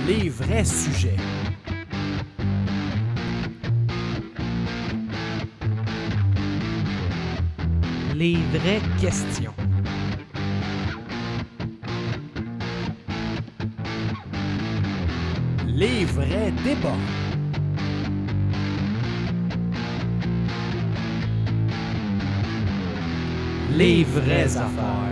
Les vrais sujets. Les vraies questions. Les vrais débats. Les vraies affaires.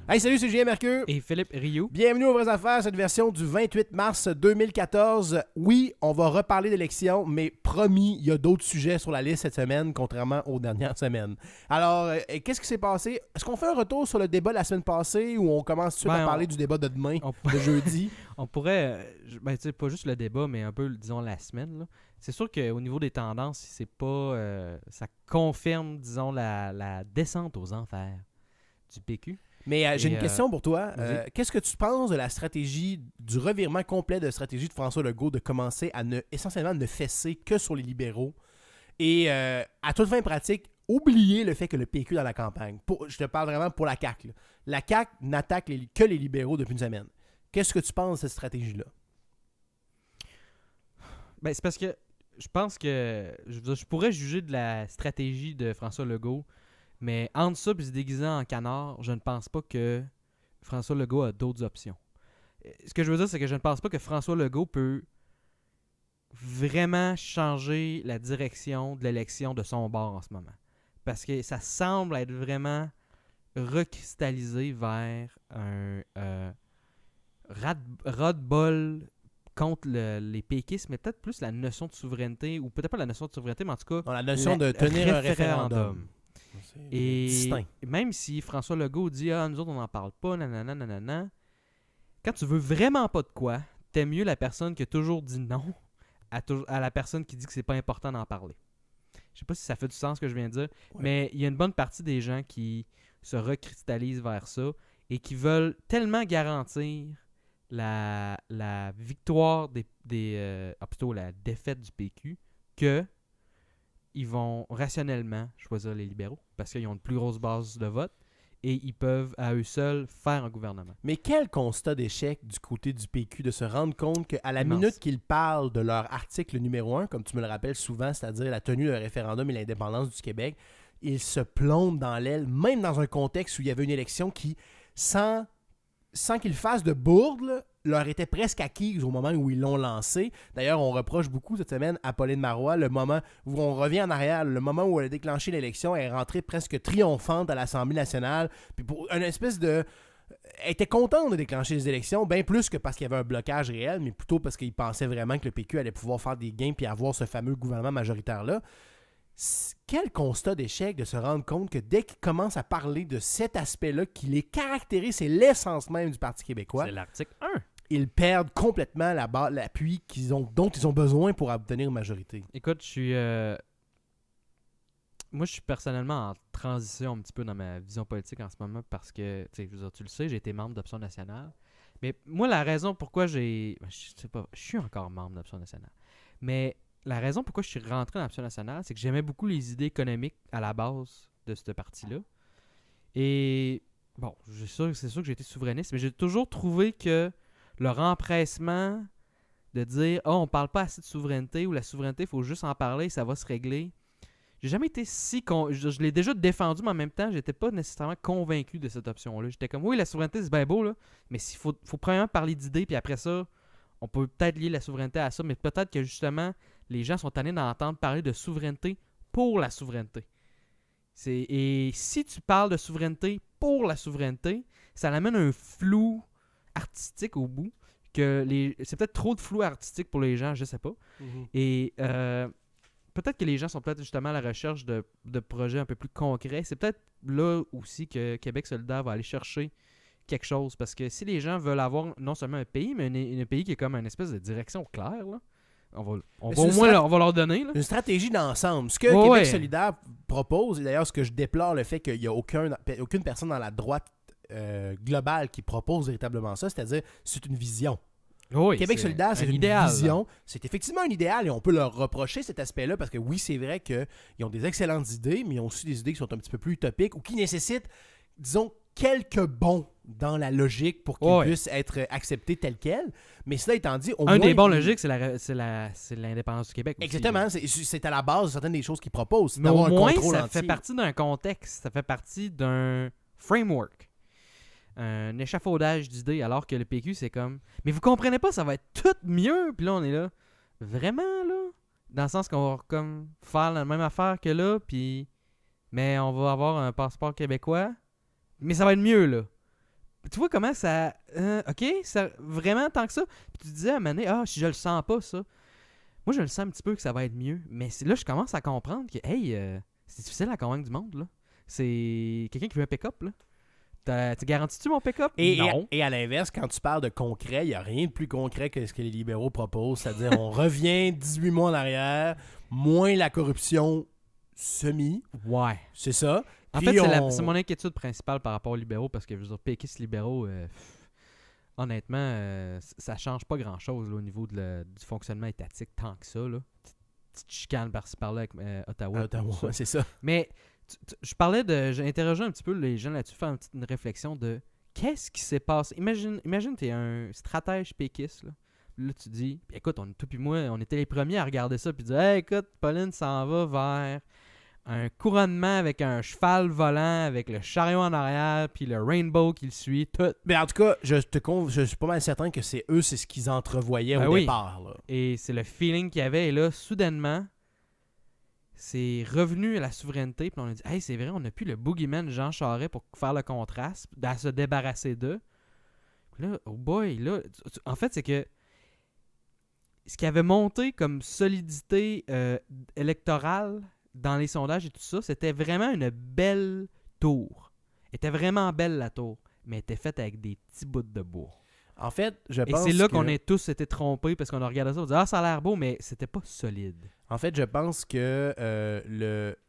Hey, salut, c'est Julien Mercure. Et Philippe Rioux. Bienvenue aux Vraies Affaires, cette version du 28 mars 2014. Oui, on va reparler d'élections, mais promis, il y a d'autres sujets sur la liste cette semaine, contrairement aux dernières semaines. Alors, qu'est-ce qui s'est passé? Est-ce qu'on fait un retour sur le débat de la semaine passée ou on commence tout de suite à parler du débat de demain, de jeudi? On pourrait, tu sais, pas juste le débat, mais un peu, disons, la semaine, là. C'est sûr qu'au niveau des tendances, c'est pas, ça confirme, disons, la descente aux enfers du PQ. Mais j'ai une question pour toi. Qu'est-ce que tu penses de la stratégie, du revirement complet de stratégie de François Legault de commencer à essentiellement ne fesser que sur les libéraux et à toute fin pratique, oublier le fait que le PQ dans la campagne. Je te parle vraiment pour la CAQ. Là. La CAQ n'attaque que les libéraux depuis une semaine. Qu'est-ce que tu penses de cette stratégie-là? Ben, c'est parce que je pense que je pourrais juger de la stratégie de François Legault, mais entre ça et se déguisant en canard, je ne pense pas que François Legault a d'autres options. Ce que je veux dire, c'est que je ne pense pas que François Legault peut vraiment changer la direction de l'élection de son bord en ce moment. Parce que ça semble être vraiment recristallisé vers un ras-de-bol contre les péquistes, mais peut-être plus la notion de souveraineté, ou peut-être pas la notion de souveraineté, mais en tout cas... La notion de tenir un référendum. Et distinct. Même si François Legault dit « Ah, nous autres, on n'en parle pas, nanana, nanana », quand tu veux vraiment pas de quoi, t'aimes mieux la personne qui a toujours dit non à la personne qui dit que c'est pas important d'en parler. Je sais pas si ça fait du sens ce que je viens de dire, mais il y a une bonne partie des gens qui se recristallisent vers ça et qui veulent tellement garantir la victoire plutôt la défaite du PQ que ils vont rationnellement choisir les libéraux parce qu'ils ont une plus grosse base de vote et ils peuvent à eux seuls faire un gouvernement. Mais quel constat d'échec du côté du PQ de se rendre compte qu'à la Immense. minute qu'ils parlent de leur article numéro 1, comme tu me le rappelles souvent, c'est-à-dire la tenue d'un référendum et l'indépendance du Québec, ils se plombent dans l'aile, même dans un contexte où il y avait une élection qui, sans qu'ils fassent de bourde, là, leur était presque acquise au moment où ils l'ont lancé. D'ailleurs, on reproche beaucoup cette semaine à Pauline Marois, le moment où on revient en arrière, le moment où elle a déclenché l'élection, elle est rentrée presque triomphante à l'Assemblée nationale. Puis pour une espèce de... Elle était contente de déclencher les élections, bien plus que parce qu'il y avait un blocage réel, mais plutôt parce qu'ils pensaient vraiment que le PQ allait pouvoir faire des gains puis avoir ce fameux gouvernement majoritaire-là. Quel constat d'échec de se rendre compte que dès qu'ils commencent à parler de cet aspect-là, qui les caractérise, c'est l'essence même du Parti québécois. C'est l'article 1. Ils perdent complètement l'appui dont ils ont besoin pour obtenir une majorité. Écoute, moi, je suis personnellement en transition un petit peu dans ma vision politique en ce moment parce que, tu le sais, j'ai été membre d'Option nationale. Mais moi, la raison pourquoi je suis encore membre d'Option nationale. Mais la raison pourquoi je suis rentré dans l'Option nationale, c'est que j'aimais beaucoup les idées économiques à la base de ce parti-là. Et, bon, c'est sûr que j'ai été souverainiste, mais j'ai toujours trouvé que leur empressement de dire « Oh, on parle pas assez de souveraineté » ou « La souveraineté, il faut juste en parler, ça va se régler ». J'ai jamais été je l'ai déjà défendu, mais en même temps, j'étais pas nécessairement convaincu de cette option-là. J'étais comme « Oui, la souveraineté, c'est bien beau, là, mais il faut premièrement parler d'idées, puis après ça, on peut peut-être lier la souveraineté à ça, mais peut-être que justement, les gens sont tannés d'entendre parler de souveraineté pour la souveraineté. » Et si tu parles de souveraineté pour la souveraineté, ça amène un flou artistique au bout, c'est peut-être trop de flou artistique pour les gens, je sais pas. Mm-hmm. Et peut-être que les gens sont peut-être justement à la recherche de projets un peu plus concrets. C'est peut-être là aussi que Québec solidaire va aller chercher quelque chose, parce que si les gens veulent avoir non seulement un pays, mais un pays qui est comme une espèce de direction claire, là, on va leur donner. Là. Une stratégie d'ensemble. Ce que Québec solidaire propose, et d'ailleurs ce que je déplore le fait qu'il n'y a aucune personne dans la droite globale qui propose véritablement ça, c'est-à-dire c'est une vision. Oui, Québec solidaire, c'est une idéal, vision. Là. C'est effectivement un idéal et on peut leur reprocher cet aspect-là parce que oui, c'est vrai qu'ils ont des excellentes idées, mais ils ont aussi des idées qui sont un petit peu plus utopiques ou qui nécessitent, disons, quelques bons dans la logique pour qu'ils puissent être acceptés tels quels. Mais cela étant dit, au moins... Un des bons logiques, c'est l'indépendance du Québec. Exactement. Aussi. C'est à la base de certaines des choses qu'ils proposent. Mais au moins, ça fait partie d'un contexte. Ça fait partie d'un framework. Un échafaudage d'idées. Alors que le PQ, c'est comme... Mais vous comprenez pas, ça va être tout mieux. Puis là, on est là. Vraiment, là? Dans le sens qu'on va comme faire la même affaire que là, puis... Mais on va avoir un passeport québécois. Mais ça va être mieux, là. Tu vois comment ça... OK, ça, vraiment tant que ça. Puis tu disais à un moment donné, si je le sens pas, ça. Moi, je le sens un petit peu que ça va être mieux. Mais là, je commence à comprendre que, c'est difficile à convaincre du monde, là. C'est quelqu'un qui veut un pick-up, là. Tu garantis-tu mon pick-up? Non. Et à l'inverse, quand tu parles de concret, il n'y a rien de plus concret que ce que les libéraux proposent. C'est-à-dire, on revient 18 mois en arrière, moins la corruption semi. Ouais. C'est ça. En fait, c'est mon inquiétude principale par rapport aux libéraux, parce que, je veux dire, péquistes libéraux, honnêtement, ça change pas grand-chose là, au niveau du fonctionnement étatique tant que ça. Là. Petite chicane par-ci par-là avec Ottawa. C'est ça. Mais j'ai interrogé un petit peu les gens là-dessus, faire une réflexion de qu'est-ce qui s'est passé. Imagine t'es un stratège péquiste, là. Là, tu dis, écoute, toi puis moi, on était les premiers à regarder ça puis dire, hey, écoute, Pauline s'en va vers un couronnement avec un cheval volant, avec le chariot en arrière, puis le rainbow qui le suit, tout. Mais en tout cas, je suis pas mal certain que c'est ce qu'ils entrevoyaient au départ. Là. Et c'est le feeling qu'il y avait. Et là, soudainement, c'est revenu à la souveraineté. Puis on a dit, hey, c'est vrai, on n'a plus le boogeyman Jean Charest pour faire le contraste, à se débarrasser d'eux. Puis là, oh boy, là, en fait, c'est que ce qui avait monté comme solidité électorale dans les sondages et tout ça, c'était vraiment une belle tour. Elle était vraiment belle, la tour, mais elle était faite avec des petits bouts de bois. En fait, je pense et c'est là qu'on a tous été trompés parce qu'on a regardé ça, on dit ça a l'air beau, mais c'était pas solide. En fait, je pense que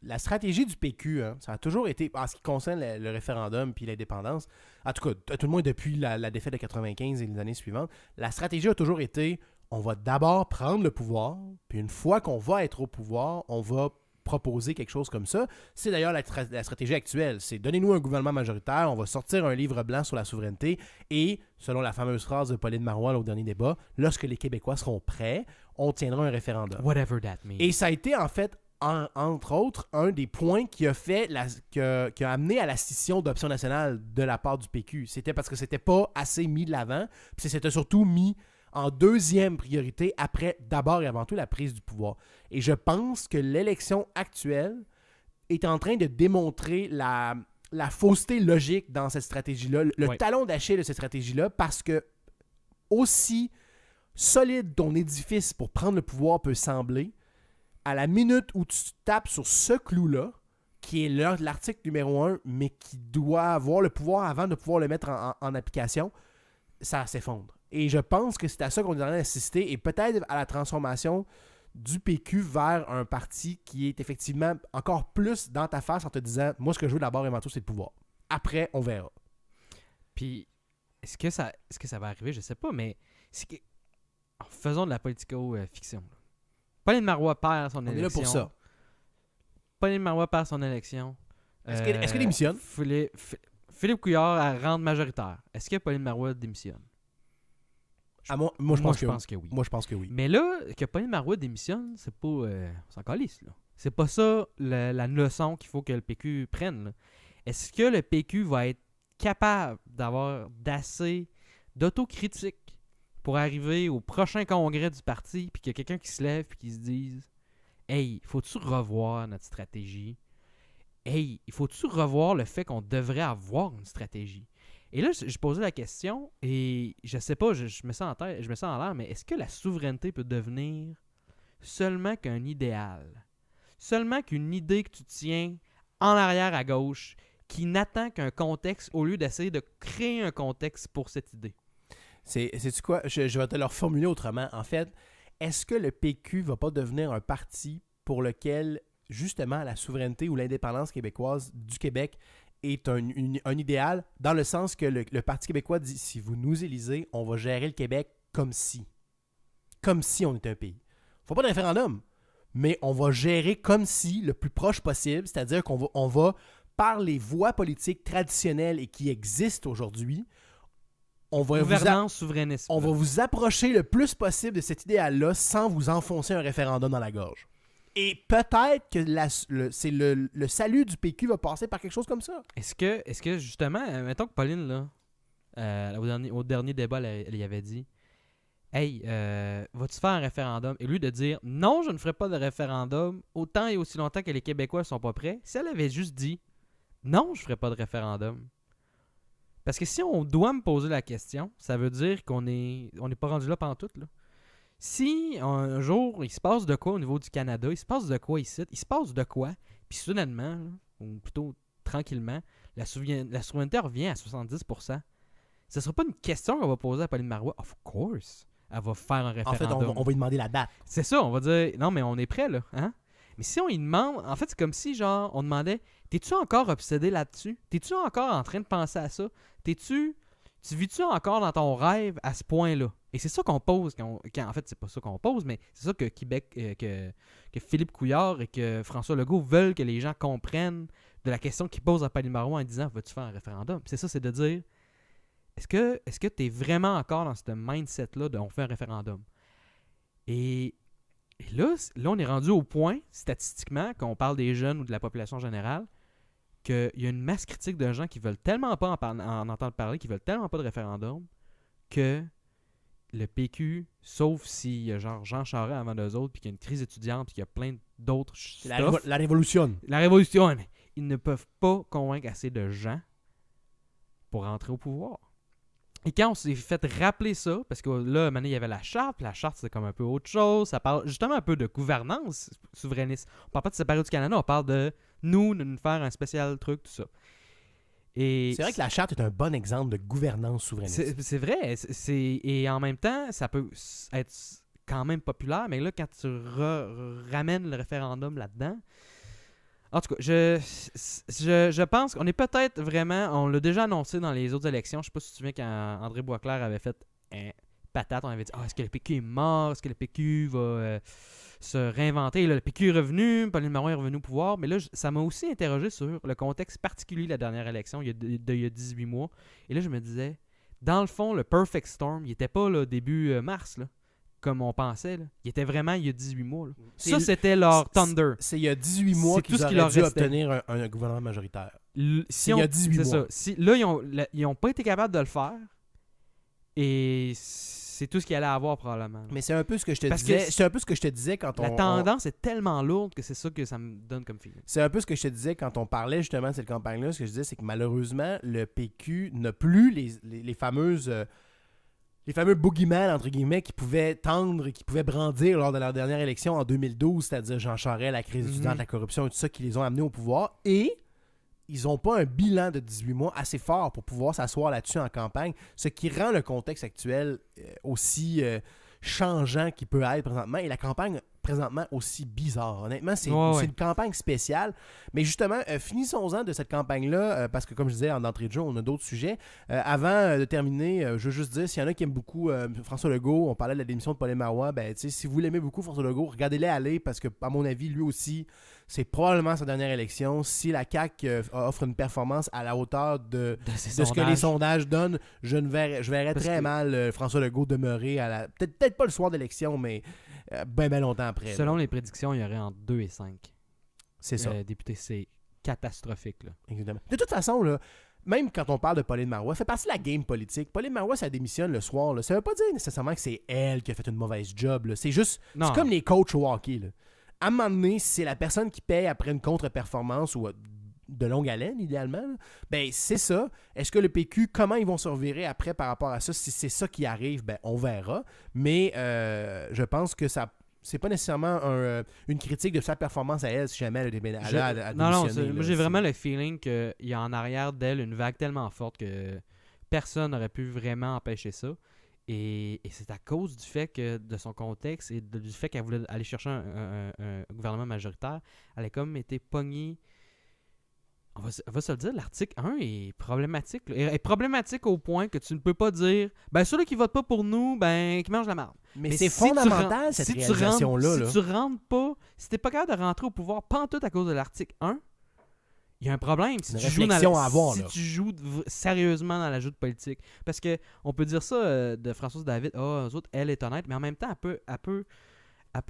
la stratégie du PQ, ça a toujours été, en ce qui concerne le référendum puis l'indépendance, en tout cas, à tout le moins depuis la défaite de 95 et les années suivantes, la stratégie a toujours été, on va d'abord prendre le pouvoir, puis une fois qu'on va être au pouvoir, on va proposer quelque chose comme ça. C'est d'ailleurs la stratégie actuelle. C'est donnez-nous un gouvernement majoritaire, on va sortir un livre blanc sur la souveraineté et, selon la fameuse phrase de Pauline Marois au dernier débat, lorsque les Québécois seront prêts, on tiendra un référendum. Whatever that means. Et ça a été en fait, entre autres, un des points qui a amené à la scission d'Option nationale de la part du PQ. C'était parce que c'était pas assez mis de l'avant, puis c'était surtout mis en deuxième priorité après d'abord et avant tout la prise du pouvoir. Et je pense que l'élection actuelle est en train de démontrer la fausseté logique dans cette stratégie-là, le talon d'Achille de cette stratégie-là, parce que aussi solide ton édifice pour prendre le pouvoir peut sembler, à la minute où tu tapes sur ce clou-là, qui est l'article numéro 1, mais qui doit avoir le pouvoir avant de pouvoir le mettre en application, ça s'effondre. Et je pense que c'est à ça qu'on est en train d'assister et peut-être à la transformation du PQ vers un parti qui est effectivement encore plus dans ta face en te disant « Moi, ce que je veux d'abord et avant tout, c'est le pouvoir. Après, on verra. » Puis, est-ce que ça va arriver? Je sais pas, mais faisons de la politico-fiction. Pauline Marois perd son élection. On est là pour ça. Pauline Marois perd son élection. Est-ce qu'elle démissionne? Philippe Couillard rentre majoritaire. Est-ce que Pauline Marois démissionne? Moi, je pense que oui. Moi, je pense que oui. Mais là, que Pauline Marois démissionne, c'est pas... on s'en calisse, là. C'est pas ça la leçon qu'il faut que le PQ prenne, là. Est-ce que le PQ va être capable d'avoir d'assez d'autocritique pour arriver au prochain congrès du parti puis qu'il y a quelqu'un qui se lève puis qui se dise « Hey, faut-tu revoir notre stratégie? Hey, il faut-tu revoir le fait qu'on devrait avoir une stratégie? » Et là, je posais la question et je sais pas, je me sens en tête, je me sens en l'air, mais est-ce que la souveraineté peut devenir seulement qu'un idéal? Seulement qu'une idée que tu tiens en arrière à gauche qui n'attend qu'un contexte au lieu d'essayer de créer un contexte pour cette idée? C'est-tu quoi? Je vais te le reformuler autrement. En fait, est-ce que le PQ va pas devenir un parti pour lequel, justement, la souveraineté ou l'indépendance québécoise du Québec est un idéal, dans le sens que le Parti québécois dit, si vous nous élisez, on va gérer le Québec comme si on était un pays. Il ne faut pas de référendum, mais on va gérer comme si, le plus proche possible, c'est-à-dire qu'on va par les voies politiques traditionnelles et qui existent aujourd'hui, on va Gouvernance souverainiste. on va vous approcher le plus possible de cet idéal-là sans vous enfoncer un référendum dans la gorge. Et peut-être que le salut du PQ va passer par quelque chose comme ça. Est-ce que justement, mettons que Pauline, là, au dernier débat, elle y avait dit Hey, vas-tu faire un référendum? Et lui de dire non, je ne ferai pas de référendum autant et aussi longtemps que les Québécois ne sont pas prêts. Si elle avait juste dit non, je ne ferai pas de référendum. Parce que si on doit me poser la question, ça veut dire qu'on n'est pas rendu là pantoute, là. Si un jour il se passe de quoi au niveau du Canada, il se passe de quoi ici, il se passe de quoi, puis soudainement, là, ou plutôt tranquillement, la souveraineté revient à 70%. Ce ne sera pas une question qu'on va poser à Pauline Marois. Of course, elle va faire un référendum. En fait, on va lui demander la date. C'est ça, on va dire, non mais on est prêt là, hein? Mais si on y demande, en fait c'est comme si genre on demandait, t'es-tu encore obsédé là-dessus? T'es-tu encore en train de penser à ça? Tu vis-tu encore dans ton rêve à ce point-là? Et c'est ça qu'on pose, en fait c'est pas ça qu'on pose, mais c'est ça que Québec, que Philippe Couillard et que François Legault veulent que les gens comprennent de la question qu'ils posent à Pauline Marois en disant, vas-tu faire un référendum? C'est ça, c'est de dire, est-ce que t'es vraiment encore dans ce mindset-là de on fait un référendum? Et là, on est rendu au point, statistiquement, quand on parle des jeunes ou de la population générale, qu'il y a une masse critique de gens qui veulent tellement pas en entendre parler, qui veulent tellement pas de référendum, que le PQ, sauf s'il y a genre Jean Charest avant d'eux autres, puis qu'il y a une crise étudiante, puis qu'il y a plein d'autres La révolution. La révolution, ils ne peuvent pas convaincre assez de gens pour rentrer au pouvoir. Et quand on s'est fait rappeler ça, parce que là, maintenant, il y avait la charte, puis la charte, c'est comme un peu autre chose. Ça parle justement un peu de gouvernance souverainiste. On parle pas de séparer du Canada, on parle de nous faire un spécial truc, tout ça. Et c'est vrai que la charte est un bon exemple de gouvernance souverainiste. C'est vrai. Et en même temps, ça peut être quand même populaire, mais là, quand tu ramènes le référendum là-dedans, en tout cas, je pense qu'on est peut-être vraiment... On l'a déjà annoncé dans les autres élections. Je sais pas si tu te souviens quand André Boisclair avait fait patate. On avait dit « est-ce que le PQ est mort? Est-ce que le PQ va se réinventer? » Et là, le PQ est revenu, Pauline Marois est revenu au pouvoir. Mais là, ça m'a aussi interrogé sur le contexte particulier de la dernière élection, il y a 18 mois. Et là, je me disais, dans le fond, le perfect storm, il était pas là, début mars, là, comme on pensait. Là. Il était vraiment il y a 18 mois. Là. Ça, c'était leur thunder. C'est il y a 18 mois qu'ils auraient dû obtenir un gouvernement majoritaire. Il y a 18 mois. Là, ils n'ont pas été capables de le faire. Et c'est tout ce qu'il y allait avoir probablement. Mais c'est un peu ce que je te disais. C'est un peu ce que je te disais quand la tendance est tellement lourde que c'est ça que ça me donne comme feeling. C'est un peu ce que je te disais quand on parlait justement de cette campagne-là. Ce que je disais, c'est que malheureusement, le PQ n'a plus les fameuses... les fameux boogeyman, entre guillemets, qui pouvaient tendre, qui pouvaient brandir lors de leur dernière élection en 2012, c'est-à-dire Jean Charest, la crise étudiante, la corruption et tout ça, qui les ont amenés au pouvoir. Et ils n'ont pas un bilan de 18 mois assez fort pour pouvoir s'asseoir là-dessus en campagne, ce qui rend le contexte actuel aussi changeant qu'il peut être présentement. Et la campagne présentement aussi bizarre. Honnêtement, c'est une campagne spéciale. Mais justement, finissons-en de cette campagne-là, parce que comme je disais en entrée de jeu, on a d'autres sujets. Avant de terminer, je veux juste dire, s'il y en a qui aiment beaucoup François Legault, on parlait de la démission de Pauline Marois, si vous l'aimez beaucoup, François Legault, regardez-les aller, parce que à mon avis, lui aussi, c'est probablement sa dernière élection. Si la CAQ offre une performance à la hauteur de ce que les sondages donnent, je verrais très mal François Legault demeurer à la... Peut-être pas le soir d'élection, mais bien longtemps après. Selon les prédictions, il y aurait entre 2 et 5. C'est ça. Députés, c'est catastrophique. Là. Exactement. De toute façon, là, même quand on parle de Pauline Marois, ça fait partie de la game politique. Pauline Marois, ça démissionne le soir. Là. Ça veut pas dire nécessairement que c'est elle qui a fait une mauvaise job. Là. C'est juste... C'est comme les coachs au hockey. Là. À un moment donné, si c'est la personne qui paye après une contre-performance ou de longue haleine, idéalement, ben c'est ça. Est-ce que le PQ, comment ils vont se revirer après par rapport à ça? Si c'est ça qui arrive, ben on verra. Mais je pense que ça... C'est pas nécessairement une critique de sa performance à elle si jamais elle a démissionné. Non, moi j'ai vraiment le feeling qu'il y a en arrière d'elle une vague tellement forte que personne n'aurait pu vraiment empêcher ça. Et c'est à cause du fait que de son contexte et du fait qu'elle voulait aller chercher un gouvernement majoritaire, elle a comme été pognée. On va se le dire, l'article 1 est problématique. Est problématique au point que tu ne peux pas dire ceux-là qui votent pas pour nous, qui mangent la marde. Mais c'est fondamental cette réalisation-là. Si tu rentres pas, si t'es pas capable de rentrer au pouvoir pantoute à cause de l'article 1, il y a un problème si Une tu joues dans réflexion à avoir, si là. tu joues sérieusement dans la joute politique. Parce que on peut dire ça de Françoise David, eux autres, elle est honnête, mais en même temps, elle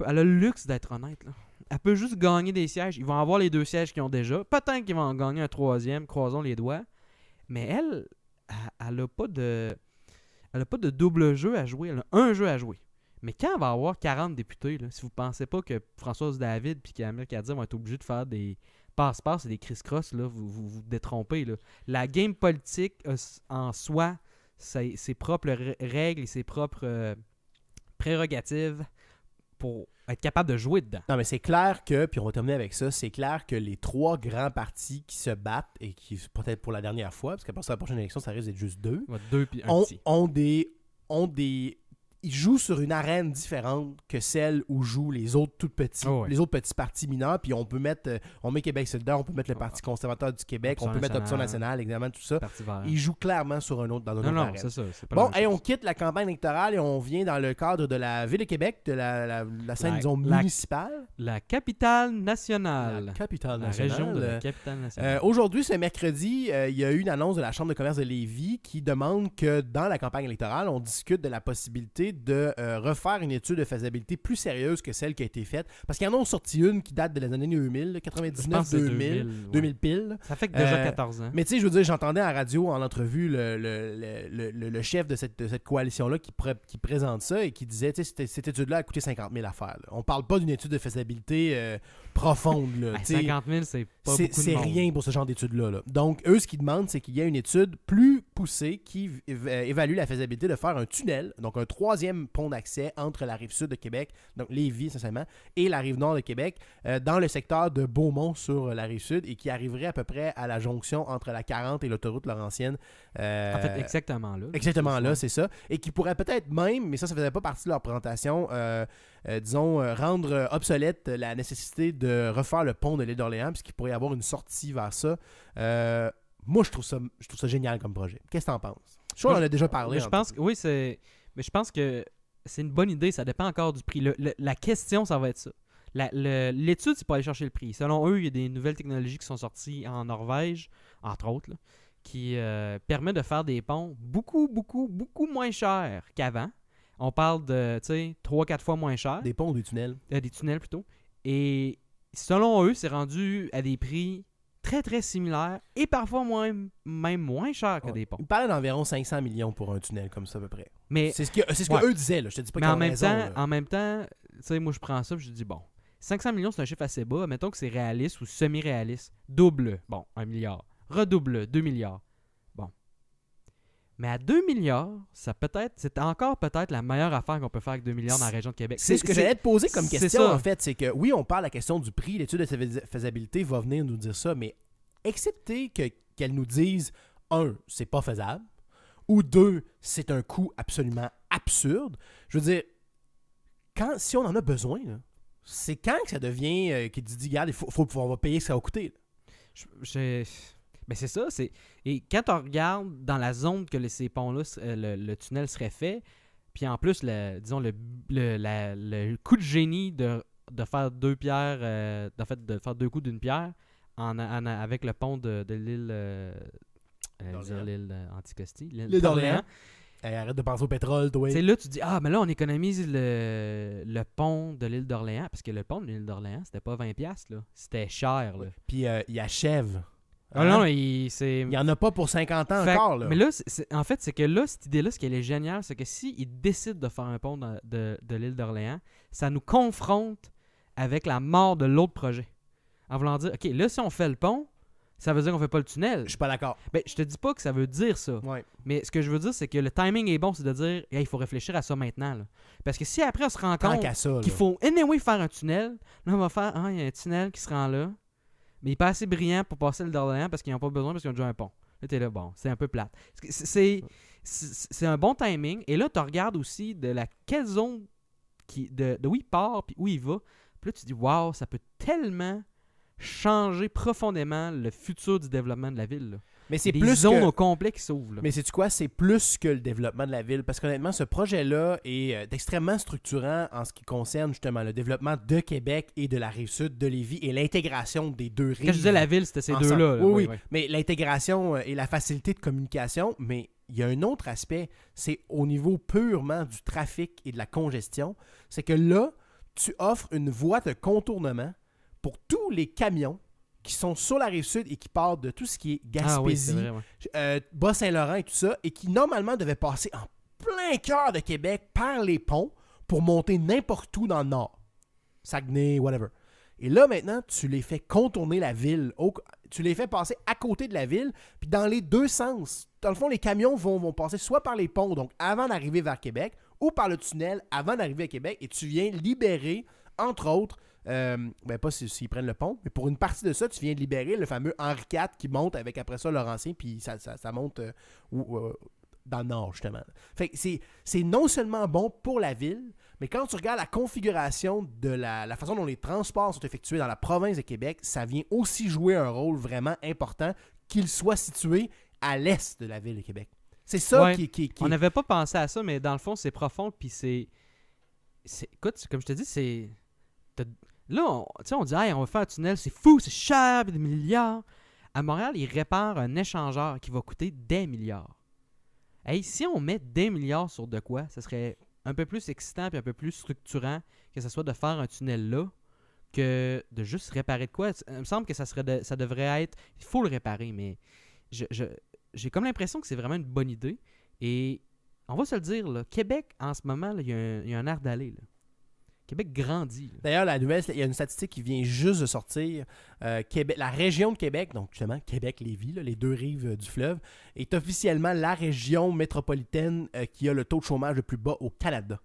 a le luxe d'être honnête. Là. Elle peut juste gagner des sièges. Ils vont avoir les 2 sièges qu'ils ont déjà. Peut-être qu'ils vont en gagner un 3e, croisons les doigts. Mais elle a pas de double jeu à jouer. Elle a un jeu à jouer. Mais quand elle va avoir 40 députés, là, si vous pensez pas que Françoise David et Kamel Kadir vont être obligés de faire des passe-passe et des criss-cross, là, vous détrompez. Là. La game politique en soi, ses propres règles et ses propres prérogatives pour être capable de jouer dedans. Non, mais c'est clair que, puis on va terminer avec ça, c'est clair que les 3 grands partis qui se battent, et qui, peut-être pour la dernière fois, parce qu'après ça, la prochaine élection, ça risque d'être juste 2, 2 puis un petit. Ils jouent sur une arène différente que celle où jouent les autres tout petits, les autres petits partis mineurs. Puis on met Québec solidaire, on peut mettre le Parti conservateur du Québec, on peut mettre Option nationale, évidemment, tout ça. Ils jouent clairement sur un autre dans une autre arène. C'est ça. C'est pas bon, et on quitte la campagne électorale et on vient dans le cadre de la Ville de Québec, de la scène, disons, municipale. La capitale nationale. La capitale la nationale. Région de la capitale nationale. Aujourd'hui, ce mercredi, il y a eu une annonce de la Chambre de commerce de Lévis qui demande que dans la campagne électorale, on discute de la possibilité de refaire une étude de faisabilité plus sérieuse que celle qui a été faite. Parce qu'ils en ont sorti une qui date des années 2000, 99, 2000 pile. Ça fait que déjà 14 ans. Mais tu sais, je veux dire, j'entendais à la radio en entrevue le chef de cette coalition-là qui présente ça et qui disait, tu sais, cette étude-là a coûté 50 000 à faire. Là. On parle pas d'une étude de faisabilité profonde. Là, 50 000, c'est pas beaucoup de monde. C'est rien pour ce genre d'études-là. Là. Donc, eux, ce qu'ils demandent, c'est qu'il y ait une étude plus poussée qui évalue la faisabilité de faire un tunnel, donc un 3e pont d'accès entre la rive sud de Québec, donc Lévis essentiellement, et la rive nord de Québec, dans le secteur de Beaumont sur la rive sud, et qui arriverait à peu près à la jonction entre la 40 et l'autoroute Laurentienne. En fait, exactement là. Exactement là, c'est ça. Et qui pourrait peut-être même, mais ça faisait pas partie de leur présentation, rendre obsolète la nécessité de refaire le pont de l'île d'Orléans, puisqu'il pourrait y avoir une sortie vers ça. Moi, je trouve ça génial comme projet. Qu'est-ce que t'en penses? Je crois qu'on en a déjà parlé. Je pense que, oui, mais je pense que c'est une bonne idée. Ça dépend encore du prix. La question, ça va être ça. L'étude, c'est pas aller chercher le prix. Selon eux, il y a des nouvelles technologies qui sont sorties en Norvège, entre autres, là, qui permettent de faire des ponts beaucoup, beaucoup, beaucoup moins chers qu'avant. On parle de 3-4 fois moins cher. Des ponts ou des tunnels? Des tunnels plutôt. Et selon eux, c'est rendu à des prix très, très similaires et parfois même moins chers que des ponts. Ils parlaient d'environ 500 millions pour un tunnel comme ça à peu près. Mais, c'est ce que eux disaient. Là. Je te dis pas qu'ils ont raison. En même temps, moi je prends ça et je dis bon, 500 millions c'est un chiffre assez bas. Mettons que c'est réaliste ou semi-réaliste. Double, bon, 1 milliard. Redouble, 2 milliards. Bon. Mais à 2 milliards, c'est encore peut-être la meilleure affaire qu'on peut faire avec 2 milliards dans la région de Québec. C'est ce que j'allais te poser comme question, en fait. C'est que, oui, on parle de la question du prix. L'étude de faisabilité va venir nous dire ça, mais excepté qu'elle nous dise, 1, c'est pas faisable, ou 2, c'est un coût absolument absurde. Je veux dire, si on en a besoin, là, c'est quand que ça devient qu'il dit, regarde, on va payer ce que ça va coûter. Ben c'est ça. Et quand on regarde dans la zone que ces ponts-là, le tunnel serait fait, puis en plus, disons, le coup de génie de faire 2 pierres, de faire 2 coups d'une pierre avec le pont de l'île Anticosti, l'île d'Orléans. Arrête de penser au pétrole, toi. C'est là tu dis, mais là, on économise le pont de l'île d'Orléans, parce que le pont de l'île d'Orléans, c'était pas 20$, là. C'était cher, là. Puis il achève. Non, il n'y en a pas pour 50 ans encore. Là. Mais là, en fait, c'est que là, cette idée-là, ce qui est génial, c'est que s'ils décident de faire un pont de l'île d'Orléans, ça nous confronte avec la mort de l'autre projet. En voulant dire, OK, là, si on fait le pont, ça veut dire qu'on fait pas le tunnel. Je suis pas d'accord. Ben, je te dis pas que ça veut dire ça. Ouais. Mais ce que je veux dire, c'est que le timing est bon, c'est de dire, il faut réfléchir à ça maintenant. Là. Parce que si après, on se rend compte qu'il faut anyway faire un tunnel, là, on va faire, il y a un tunnel qui se rend là. Mais il n'est pas assez brillant pour passer le d'Orléans parce qu'ils n'ont pas besoin, parce qu'ils ont déjà un pont. Là, t'es là, bon, c'est un peu plate. C'est un bon timing. Et là, tu regardes aussi de quelle zone de où il part puis où il va. Puis là, tu te dis, waouh, ça peut tellement changer profondément le futur du développement de la ville. Là. Mais c'est des plus zones que... au complet qui s'ouvrent. Là. Mais sais-tu quoi? C'est plus que le développement de la ville. Parce qu'honnêtement, ce projet-là est extrêmement structurant en ce qui concerne justement le développement de Québec et de la Rive-Sud de Lévis et l'intégration des deux rives. Quand je disais la ville, c'était ces ensemble. deux-là. Là. Oui. Ouais. Mais l'intégration et la facilité de communication, mais il y a un autre aspect, c'est au niveau purement du trafic et de la congestion. C'est que là, tu offres une voie de contournement pour tous les camions qui sont sur la Rive-Sud et qui partent de tout ce qui est Gaspésie, c'est vrai, ouais. Bas-Saint-Laurent et tout ça, et qui normalement devaient passer en plein cœur de Québec par les ponts pour monter n'importe où dans le nord. Saguenay, whatever. Et là, maintenant, tu les fais contourner la ville. Tu les fais passer à côté de la ville, puis dans les deux sens. Dans le fond, les camions vont passer soit par les ponts, donc avant d'arriver vers Québec, ou par le tunnel avant d'arriver à Québec, et tu viens libérer, entre autres, pas s'ils prennent le pont, mais pour une partie de ça, tu viens de libérer le fameux Henri IV qui monte avec après ça Laurentien, puis ça monte dans le nord, justement. Fait que c'est non seulement bon pour la ville, mais quand tu regardes la configuration de la façon dont les transports sont effectués dans la province de Québec, ça vient aussi jouer un rôle vraiment important qu'il soit situé à l'est de la ville de Québec. C'est ça qui On n'avait pas pensé à ça, mais dans le fond, c'est profond, puis écoute, comme je te dis, c'est... Là, on dit, hey, on va faire un tunnel, c'est fou, c'est cher, des milliards. À Montréal, ils réparent un échangeur qui va coûter des milliards. Hey, si on met des milliards sur de quoi, ça serait un peu plus excitant et un peu plus structurant que ce soit de faire un tunnel là que de juste réparer de quoi. Il me semble que ça devrait être... Il faut le réparer, mais j'ai comme l'impression que c'est vraiment une bonne idée. Et on va se le dire, là, Québec, en ce moment, il y a un air d'aller, là. Québec grandit. Là. D'ailleurs, la nouvelle, il y a une statistique qui vient juste de sortir. Québec, la région de Québec, donc justement Québec-Lévis, les deux rives du fleuve, est officiellement la région métropolitaine qui a le taux de chômage le plus bas au Canada.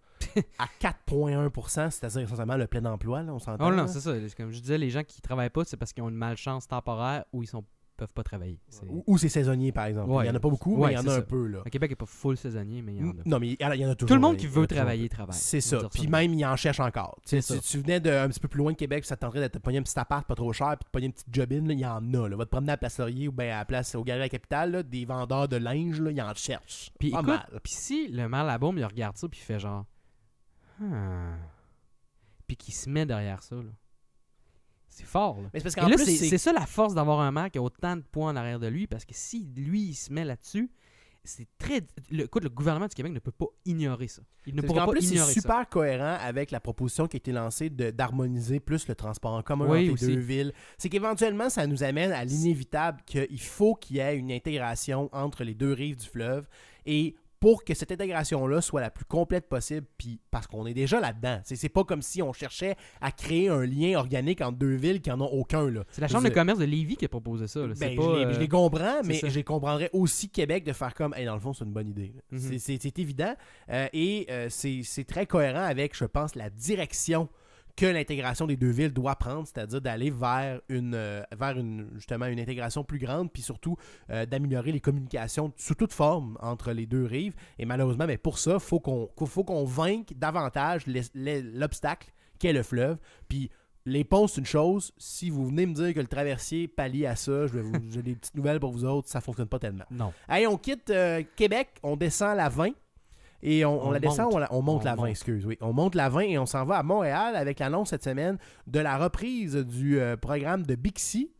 À 4,1 %, c'est-à-dire essentiellement le plein emploi, là, on s'entend. Oh non, c'est ça. Comme je disais, les gens qui ne travaillent pas, c'est parce qu'ils ont une malchance temporaire ou ils peuvent pas travailler. Ou c'est saisonnier, par exemple. Ouais. Il n'y en a pas beaucoup, mais il y en a un peu. Là. Le Québec n'est pas full saisonnier, mais il y en a. Non, mais il y en a toujours. Tout le monde qui veut travailler, travaille. C'est ça. Puis même, il en cherche encore. Si tu venais un petit peu plus loin de Québec, ça te tenterait de te pogner un petit appart pas trop cher, puis de pogner une petite job-in, il y en a. Là. Va te promener à la Place Laurier ou bien à la place au Galerie de la Capitale, là, des vendeurs de linge, là, ils en cherchent. Puis écoute, puis si le maire Labaume, il regarde ça, puis il fait genre... Puis qu'il se met derrière ça, là. C'est fort, là. Mais c'est parce et qu'en là, plus, c'est ça la force d'avoir un maire qui a autant de points en arrière de lui, parce que si lui, il se met là-dessus, c'est très... Écoute, le gouvernement du Québec ne peut pas ignorer ça. Il ne pourra pas ignorer ça. C'est super cohérent avec la proposition qui a été lancée d'harmoniser plus le transport en commun entre les deux villes. C'est qu'éventuellement, ça nous amène à l'inévitable qu'il faut qu'il y ait une intégration entre les deux rives du fleuve et pour que cette intégration-là soit la plus complète possible, puis parce qu'on est déjà là-dedans. C'est pas comme si on cherchait à créer un lien organique entre deux villes qui n'en ont aucun. Là. C'est la Chambre de commerce de Lévis qui a proposé ça. Là. Je les comprends, mais je comprendrais aussi Québec de faire comme, hey, dans le fond, c'est une bonne idée. C'est évident. Et c'est très cohérent avec, je pense, la direction que l'intégration des deux villes doit prendre, c'est-à-dire d'aller vers justement une intégration plus grande, puis surtout d'améliorer les communications sous toute forme entre les deux rives. Et malheureusement, mais pour ça, il faut qu'on vainque davantage l'obstacle qu'est le fleuve. Puis les ponts, c'est une chose. Si vous venez me dire que le traversier pallie à ça, j'ai des petites nouvelles pour vous autres, ça ne fonctionne pas tellement. Non. Allez, on quitte Québec, on descend la 20. Et on la descend, on monte la 20, excuse. Oui. On monte la 20 et on s'en va à Montréal avec l'annonce cette semaine de la reprise du programme de Bixi.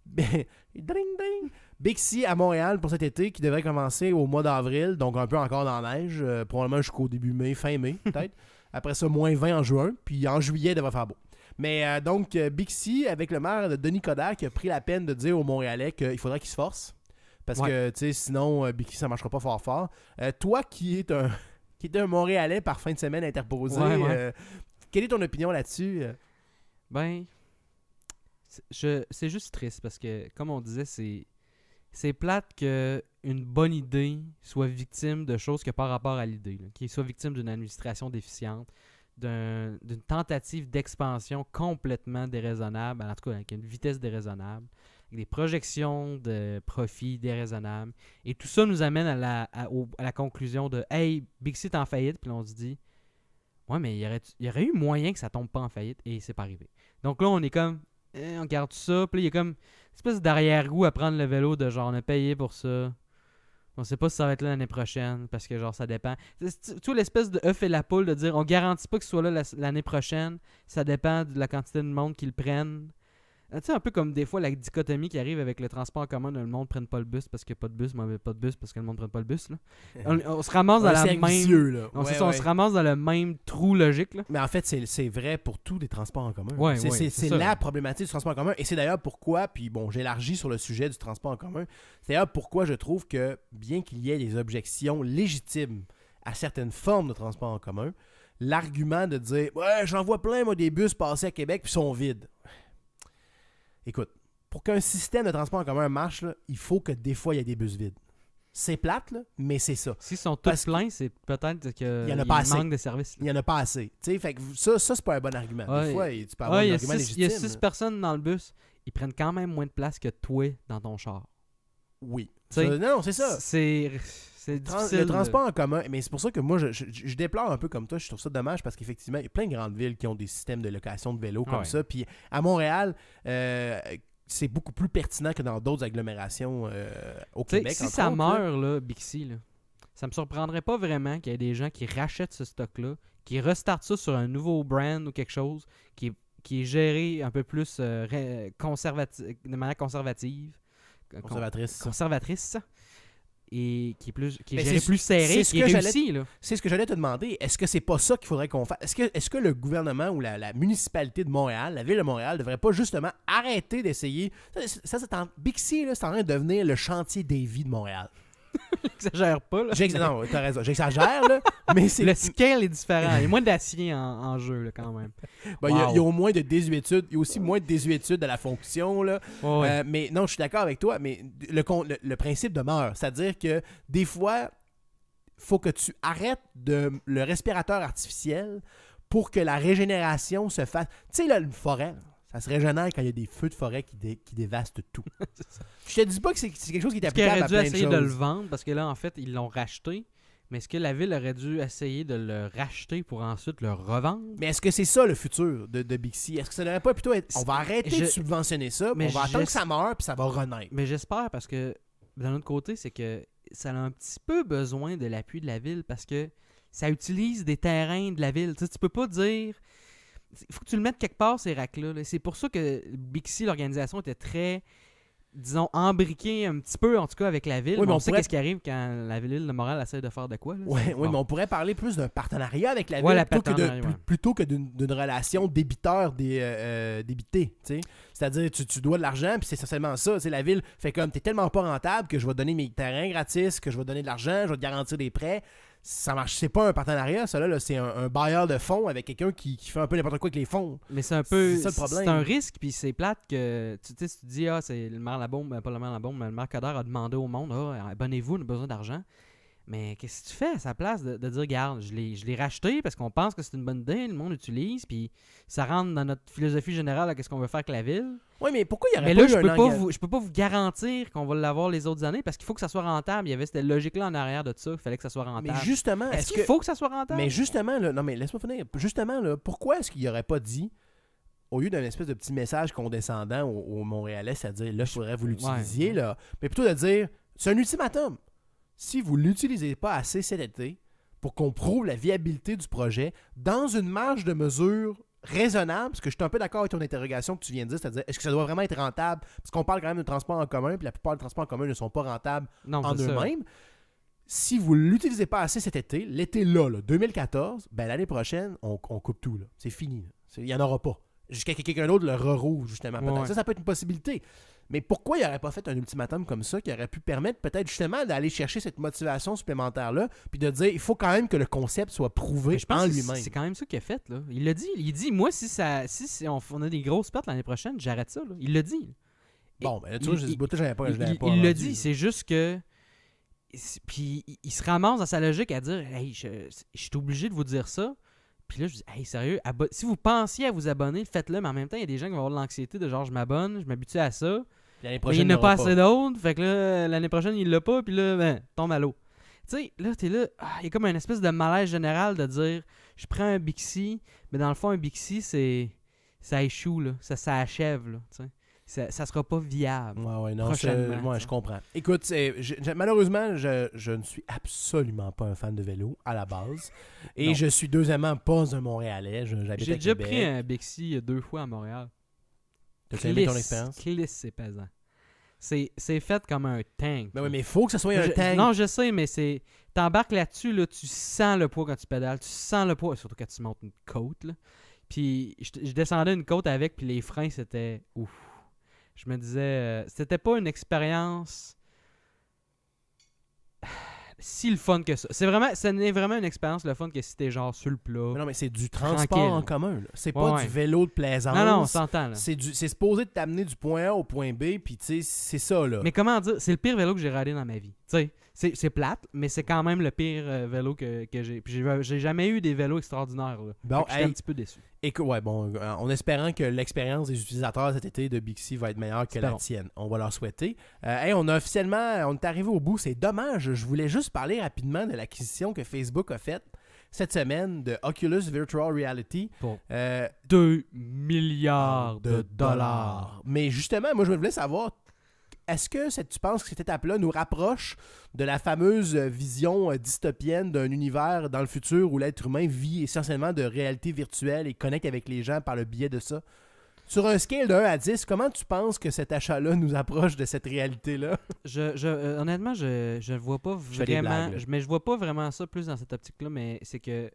Dring, dring. Bixi à Montréal pour cet été qui devrait commencer au mois d'avril, donc un peu encore dans la neige, probablement jusqu'au début mai, fin mai peut-être. Après ça, moins 20 en juin, puis en juillet, il devrait faire beau. Mais donc, Bixi, avec le maire de Denis Coderre qui a pris la peine de dire aux Montréalais qu'il faudrait qu'ils se forcent. Parce que, tu sais, sinon, Bixi, ça marchera pas fort. Toi qui es un Montréalais par fin de semaine interposé, quelle est ton opinion là-dessus? Ben, c'est juste triste parce que, comme on disait, c'est plate qu'une bonne idée soit victime de choses qui n'ont pas rapport à l'idée. Qu'il soit victime d'une administration déficiente, d'une tentative d'expansion complètement déraisonnable, en tout cas avec une vitesse déraisonnable, avec des projections de profit déraisonnables. Et tout ça nous amène à la conclusion de « Hey, Bixi est en faillite », puis on se dit « Ouais, mais il y aurait eu moyen que ça tombe pas en faillite » et c'est pas arrivé. Donc là, on est comme on garde ça. Puis là, il y a comme une espèce d'arrière-goût à prendre le vélo de genre, on a payé pour ça. On sait pas si ça va être là l'année prochaine parce que genre ça dépend. Tout l'espèce de œuf et la poule de dire on garantit pas que ce soit là l'année prochaine. Ça dépend de la quantité de monde qu'ils le prennent. Tu sais, un peu comme des fois la dichotomie qui arrive avec le transport en commun, le monde ne prenne pas le bus parce qu'il n'y a pas de bus, moi, pas de bus parce que le monde ne prenne pas le bus. Là. On se ramasse dans la même. Vicieux, là. On se ramasse dans le même trou logique. Là. Mais en fait, c'est vrai pour tous les transports en commun. Ouais, c'est ça, la problématique du transport en commun. Et c'est d'ailleurs pourquoi, puis bon, j'élargis sur le sujet du transport en commun, c'est d'ailleurs pourquoi je trouve que, bien qu'il y ait des objections légitimes à certaines formes de transport en commun, l'argument de dire « Ouais, j'en vois plein, moi, des bus passer à Québec, puis ils sont vides. » Écoute, pour qu'un système de transport en commun marche, là, il faut que des fois, il y ait des bus vides. C'est plate, là, mais c'est ça. S'ils sont tous pleins, c'est peut-être qu'il manque de services. Il n'y en a pas assez. Fait que ça, c'est pas un bon argument. Des fois, tu peux avoir un argument légitime. Il y a 6 personnes dans le bus, ils prennent quand même moins de place que toi dans ton char. Oui. Non, c'est ça. C'est difficile. Le transport en commun, mais c'est pour ça que moi, je déplore un peu comme toi. Je trouve ça dommage parce qu'effectivement, il y a plein de grandes villes qui ont des systèmes de location de vélos comme ça. Puis à Montréal, c'est beaucoup plus pertinent que dans d'autres agglomérations au Québec. Si ça meurt, là, Bixi, là, ça me surprendrait pas vraiment qu'il y ait des gens qui rachètent ce stock-là, qui restartent ça sur un nouveau brand ou quelque chose qui est géré un peu plus de manière conservative. Conservatrice. Et qui est géré plus serré, qui est réussi. C'est ce que j'allais te demander. Est-ce que c'est pas ça qu'il faudrait qu'on fasse? Est-ce que le gouvernement ou la municipalité de Montréal, la ville de Montréal, devrait pas justement arrêter d'essayer... Ça c'est Bixi, c'est en train de devenir le chantier des vies de Montréal. J'exagère pas, là. Non, t'as raison. J'exagère, là. Mais c'est... Le scale est différent. Il y a moins d'acier en jeu, là, quand même. Ben, il y a au moins de désuétude. Il y a aussi moins de désuétude de la fonction, là. Mais non, je suis d'accord avec toi, mais le principe demeure. C'est-à-dire que des fois, il faut que tu arrêtes le respirateur artificiel pour que la régénération se fasse. Tu sais, là, une forêt, là, ça se régénère quand il y a des feux de forêt qui dévastent tout. Je te dis pas que c'est quelque chose qui est applicable à plein de choses. Ils auraient dû essayer de le vendre parce que là, en fait, ils l'ont racheté. Mais est-ce que la ville aurait dû essayer de le racheter pour ensuite le revendre? Mais est-ce que c'est ça le futur de Bixi? Est-ce que ça devrait pas plutôt être... On va arrêter de subventionner ça, on va attendre que ça meure, puis ça va renaître. Mais j'espère parce que, d'un autre côté, c'est que ça a un petit peu besoin de l'appui de la ville parce que ça utilise des terrains de la ville. Tu peux pas dire... Il faut que tu le mettes quelque part, ces racks-là. C'est pour ça que Bixi, l'organisation, était très, disons, embriquée un petit peu, en tout cas, avec la ville. Oui, mais on sait qu'est-ce qui arrive quand la ville de Montréal essaie de faire de quoi. Oui, mais on pourrait parler plus d'un partenariat avec la ville plutôt que d'une relation débiteur-débité. C'est-à-dire, tu dois de l'argent, puis c'est essentiellement ça. La ville fait comme, t'es tellement pas rentable que je vais te donner mes terrains gratis, que je vais te donner de l'argent, je vais te garantir des prêts. Ça marche, c'est pas un partenariat, ça là, c'est un bailleur de fonds avec quelqu'un qui fait un peu n'importe quoi avec les fonds. Mais c'est un peu ça le problème. C'est un risque, puis c'est plate que tu sais, si tu dis c'est le maire Labaume, pas le maire Labaume, mais le maire Coderre a demandé au monde abonnez-vous, on a besoin d'argent. Mais qu'est-ce que tu fais à sa place de dire regarde, je l'ai racheté parce qu'on pense que c'est une bonne idée, le monde l'utilise, puis ça rentre dans notre philosophie générale à qu'est-ce qu'on veut faire avec la ville. Oui, mais pourquoi il y aurait pas je peux pas vous garantir qu'on va l'avoir les autres années parce qu'il faut que ça soit rentable. Il y avait cette logique-là en arrière de ça, il fallait que ça soit rentable. Mais justement, est-ce qu'il faut que ça soit rentable? Mais justement, là, non mais laisse-moi finir. Justement, là, pourquoi est-ce qu'il aurait pas dit, au lieu d'un espèce de petit message condescendant aux Montréalais, c'est-à-dire là, il faudrait que vous l'utilisiez, là, mais plutôt de dire, c'est un ultimatum. Si vous ne l'utilisez pas assez cet été pour qu'on prouve la viabilité du projet dans une marge de mesure raisonnable, parce que je suis un peu d'accord avec ton interrogation que tu viens de dire, c'est-à-dire est-ce que ça doit vraiment être rentable, parce qu'on parle quand même de transport en commun, puis la plupart des transports en commun ne sont pas rentables en eux-mêmes. Si vous ne l'utilisez pas assez cet été, l'été là, 2014, ben l'année prochaine, on coupe tout. Là. C'est fini. Il n'y en aura pas. Jusqu'à ce que quelqu'un d'autre le rerouvre, justement. Ouais. Ça peut être une possibilité. Mais pourquoi il n'aurait pas fait un ultimatum comme ça qui aurait pu permettre peut-être justement d'aller chercher cette motivation supplémentaire-là puis de dire il faut quand même que le concept soit prouvé en lui-même. C'est quand même ça qu'il a fait. Là. Il l'a dit. Il dit moi, si on a des grosses pertes l'année prochaine, j'arrête ça. Là. Il l'a dit. Bon, ben là, tu vois, il l'a dit. C'est juste que. Puis il se ramasse dans sa logique à dire hey, je suis obligé de vous dire ça. Puis là, je dis, hey, sérieux, si vous pensiez à vous abonner, faites-le, mais en même temps, il y a des gens qui vont avoir de l'anxiété de genre, je m'abonne, je m'habitue à ça. L'année prochaine, il n'y en a pas assez d'autres, fait que là, l'année prochaine, il l'a pas, puis là, tombe à l'eau. Tu sais, là, t'es là, il y a comme une espèce de malaise général de dire, je prends un Bixi, mais dans le fond, un Bixi, c'est ça échoue, là. Ça s'achève, là. Tu sais. Ça sera pas viable. Ouais, non, Prochainement, je comprends. Écoute, malheureusement, je ne suis absolument pas un fan de vélo à la base. Et Non. je suis deuxièmement pas un Montréalais. J'habite J'ai à déjà Québec. pris un Bixi 2 fois à Montréal. T'as aimé ton expérience? Cliss, c'est pesant. C'est fait comme un tank. Ben oui, mais il faut que ça soit un tank. Non, je sais, mais c'est... T'embarques là-dessus, là, tu sens le poids quand tu pédales. Tu sens le poids, surtout quand tu montes une côte, là. Puis je descendais une côte avec, puis les freins, c'était... Ouf. Je me disais... c'était pas une expérience... si le fun que ça. Ce n'est vraiment une expérience le fun que si t'es genre sur le plat. Mais non, mais c'est du transport Tranquille. en commun. Là. C'est pas Ouais. du vélo de plaisance. Non, on s'entend, là. C'est supposé de t'amener du point A au point B, puis tu sais, c'est ça, là. Mais comment dire, c'est le pire vélo que j'ai ridé dans ma vie. Tu sais, c'est plate, mais c'est quand même le pire vélo que j'ai. Puis j'ai jamais eu des vélos extraordinaires, là. Bon, Fait que j'étais un petit peu déçu. Ouais, bon, en espérant que l'expérience des utilisateurs cet été de Bixi va être meilleure que la Espérons. tienne. On va leur souhaiter. On est arrivé au bout. C'est dommage. Je voulais juste parler rapidement de l'acquisition que Facebook a faite cette semaine de Oculus Virtual Reality. Pour Euh, 2 milliards de dollars. Mais justement, moi, je voulais savoir, est-ce que tu penses que cette étape-là nous rapproche de la fameuse vision dystopienne d'un univers dans le futur où l'être humain vit essentiellement de réalité virtuelle et connecte avec les gens par le biais de ça? Sur un scale de 1 à 10, comment tu penses que cet achat-là nous approche de cette réalité-là? Honnêtement, je vois pas fais des vraiment. blagues, là. Mais je vois pas vraiment ça plus dans cette optique-là, mais c'est que.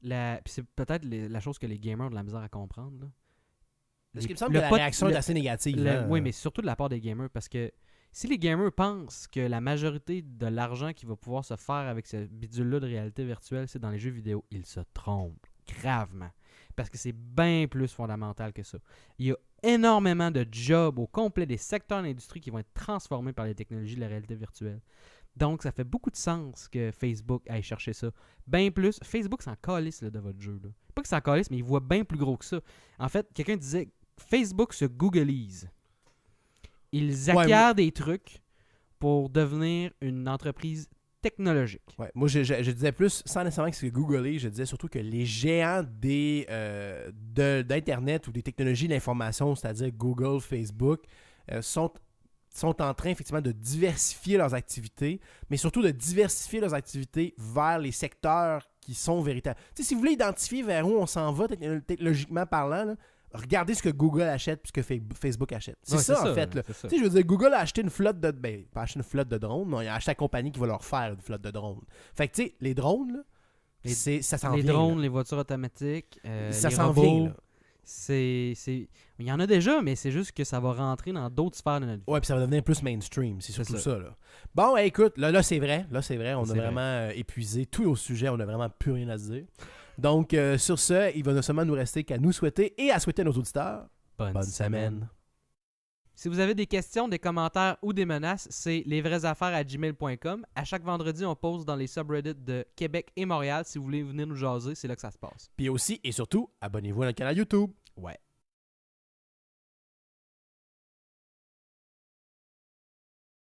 Puis c'est peut-être la chose que les gamers ont de la misère à comprendre. Là. Parce qu'il me semble que la réaction est assez négative. hein. Oui, mais surtout de la part des gamers, parce que si les gamers pensent que la majorité de l'argent qui va pouvoir se faire avec ce bidule-là de réalité virtuelle, c'est dans les jeux vidéo, ils se trompent gravement. Parce que c'est bien plus fondamental que ça. Il y a énormément de jobs au complet des secteurs d'industrie qui vont être transformés par les technologies de la réalité virtuelle. Donc, ça fait beaucoup de sens que Facebook aille chercher ça. Bien plus. Facebook s'en calisse là, de votre jeu. Là. Pas que s'en calisse, mais il voit bien plus gros que ça. En fait, quelqu'un disait Facebook se googleise. Ils acquièrent des trucs pour devenir une entreprise technologique. Ouais, moi, je disais plus, sans nécessairement que c'est Google, je disais surtout que les géants d'Internet ou des technologies de l'information, c'est-à-dire Google, Facebook, sont en train effectivement de diversifier leurs activités, mais surtout de diversifier leurs activités vers les secteurs qui sont véritables. Tu sais, si vous voulez identifier vers où on s'en va technologiquement parlant, là, regardez ce que Google achète puis ce que Facebook achète. C'est Ouais, ça, en fait. Là. c'est ça. Tu sais, je veux dire, Google a acheté une flotte de... Ben, pas acheté une flotte de drones, mais il a acheté la compagnie qui va leur faire une flotte de drones. Fait que, tu sais, les drones, là, ça s'en Les vient. drones, là. les voitures automatiques, Ça les s'en robots, vient, là. Il y en a déjà, mais c'est juste que ça va rentrer dans d'autres sphères de notre vie. Ouais, puis ça va devenir plus mainstream, c'est surtout C'est ça. Là. Bon, écoute, là c'est vrai, on a C'est vraiment épuisé tous nos sujets, on n'a vraiment plus rien à se dire. Donc, sur ce, il va non seulement nous rester qu'à nous souhaiter et à souhaiter à nos auditeurs bonne semaine. Si vous avez des questions, des commentaires ou des menaces, c'est lesvraiesaffaires@gmail.com. À chaque vendredi, on pose dans les subreddits de Québec et Montréal. Si vous voulez venir nous jaser, c'est là que ça se passe. Puis aussi et surtout, abonnez-vous à notre canal YouTube. Ouais.